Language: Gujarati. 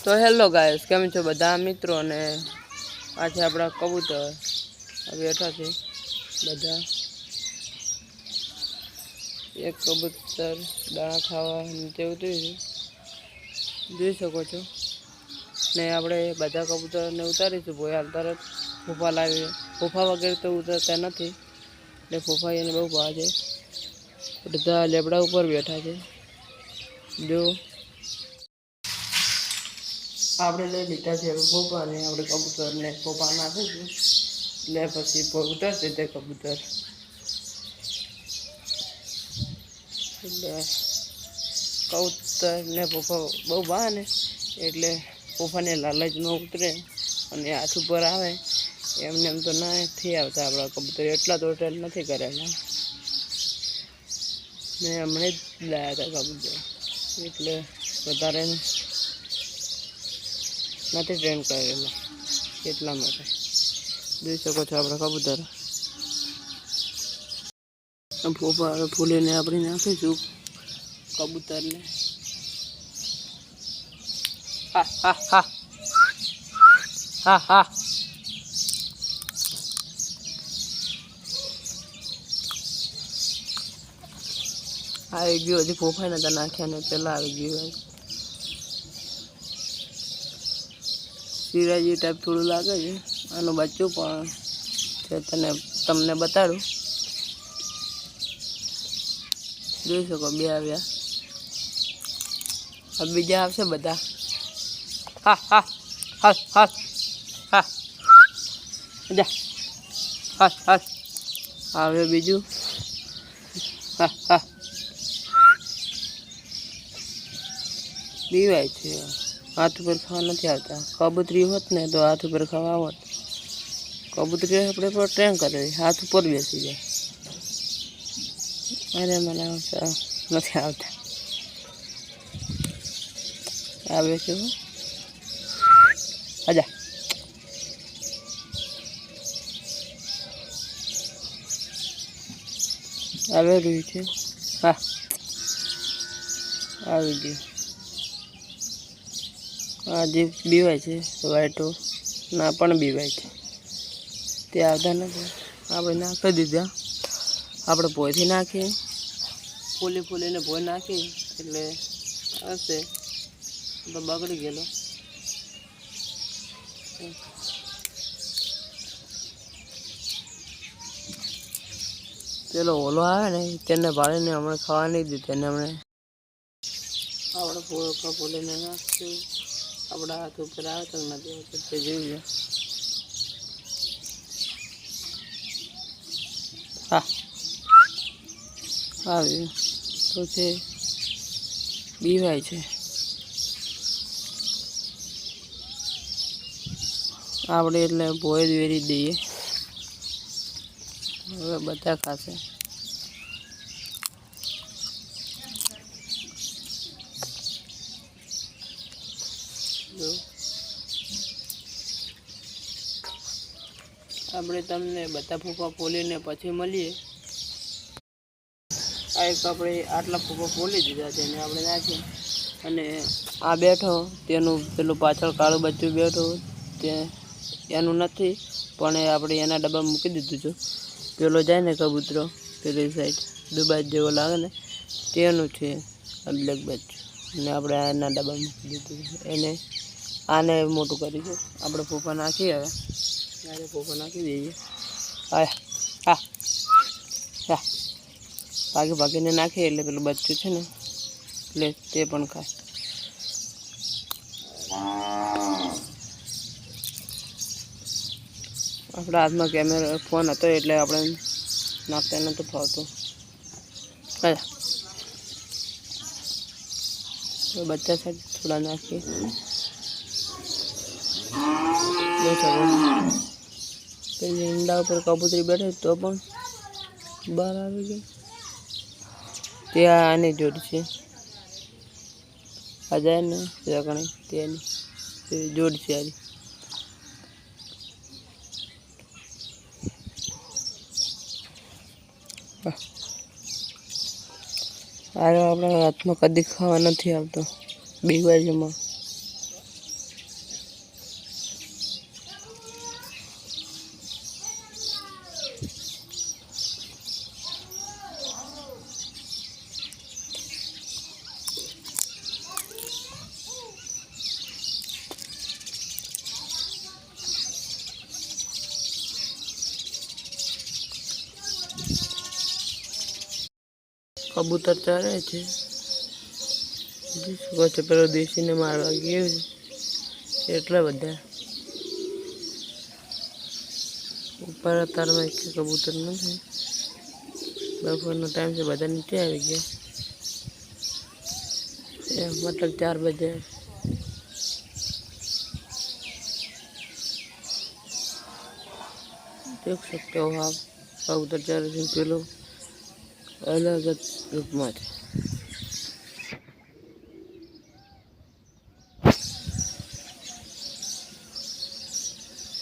તો હેલો ગાઈસ, કેમ છો બધા મિત્રો? ને આજે આપણા કબૂતર બેઠા છે બધા. એક કબૂતર દાણા ખાવા નીચે ઉતર્યું છે, જોઈ શકો છો. ને આપણે બધા કબૂતરને ઉતારીશું હાલ તરત. ફૂફા લાવી, ફૂફા વગેરે તો ઉતરતા નથી, એટલે ફૂફા એને બહુ ભાવે છે. બધા લેબડા ઉપર બેઠા છે. જો આપણે લઈ લીધા છે ફોફા, ને આપણે કબૂતરને ફોફા નાખીશું, એટલે પછી ઉતરશે તે કબૂતર. એટલે કબૂતરને ફોફા બહુ ભાવે ને, એટલે ફોફાને લાલચમાં ઉતરે અને હાથ ઉપર આવે. એમને એમ તો નથી આવતા આપણા કબૂતર, એટલા તો હોટેલ નથી કરેલા. મેં હમણાં જ લાવ્યા હતા કબૂતર, એટલે વધારે નથી ટ્રેન કરેલા, એટલા માટે. જોઈ શકો છો આપણા કબૂતર. ફોફા ફૂલીને આપણે નાખીશું કબૂતરને. હા હા હા હા હા. આવી ગયો, હજી ફોફા નતા નાખ્યા ને પેલા આવી ગયું. સિરાજી ટાઈપ થોડું લાગે છે આનું બચ્ચું, પણ તમને બતાડું. જોઈ શકો, બે આવ્યા, હવે બીજા આવશે બધા. હા હા હા હા હા જા હા હા. આવે બીજું. હા હા. બીવાય છે, હાથ ઉપર ખાવા નથી આવતા. કબૂતરી હોત ને તો હાથ ઉપર ખાવા આવત. કબૂતરી આપણે પર ટ્રેન કરે, હાથ ઉપર બેસી જાય. અરે મને નથી આવતા. આવે છે આજા. આવેલું છે. હા, આવી ગયું. આ જે બીવાય છે વાઈટો, ના પણ બીવાય છે. તે આવતા નથી, આપણે નાખી દીધા. આપણે ભોયથી નાખીએ, ફૂલીને ભોય નાખી એટલે હશે. તો બગડી ગયેલો. પેલો ઓલો આવે ને તેને ભાળીને હમણાં ખાવા નહીં દીધી, તેને હમણાં આપણે ફૂલીને નાખશું. આપણા હાથ ઉપર આવે તો નથી આવતું, તે જોઈએ. હા, આવ્યું તો છે, બીવાય છે. આપણે એટલે ભોય જ વેરી દઈએ. હવે બધા ખાશે. જો આપણે તમને બધા ફૂફા ફોલીને પછી મળીએ. આ એક આપણે આટલા ફૂફા ફોલી દીધા છે ને આપણે નાખીએ. અને આ બેઠો તેનું પેલું પાછળ કાળું બચ્ચું બેઠું, તે એનું નથી, પણ આપણે એના ડબ્બામાં મૂકી દીધું છે. પેલો જાય ને કબૂતરો પેલી સાઈડ દુબાજ જેવો લાગે ને, તેનું છે આ બ્લેક બચ્ચું. અને આપણે આના ડબ્બામાં મૂકી દીધું છે. એને આને મોટું કરીશું. આપણે ફૂફા નાખીએ, હવે ત્યારે ફૂફા નાખી દઈએ. હા હા હા. ભાગીને નાખીએ એટલે પેલું બચ્ચું છે ને, એટલે તે પણ ખાય. આપણા હાથમાં કેમેરા ફોન હતો એટલે આપણે નાખતા નહોતું ફાવતું. બચ્ચા સાઈડ થોડા નાખીએ. પેલી ઈંડા ઉપર કબૂતરી બેઠે તો પણ બહાર આવી ગઈ. ત્યાં આની જોડ છે, આ જાય ને રગણી તેની જોડ છે. આ આપણા હાથમાં કદી ખાવા નથી આવતો, બીવાજમાં. કબૂતર ચરે છે. જોઈ શકો છો પેલો દેશીને મારવા ગયો છે એટલા બધા ઉપર. અત્યારમાં એક કબૂતર નથી. બપોરનો ટાઈમ છે, બધા નીચે આવી ગયા. मतलब 4 बजे देख सकते हो आप कबूतर 4 दिन पेलो अलग रूप में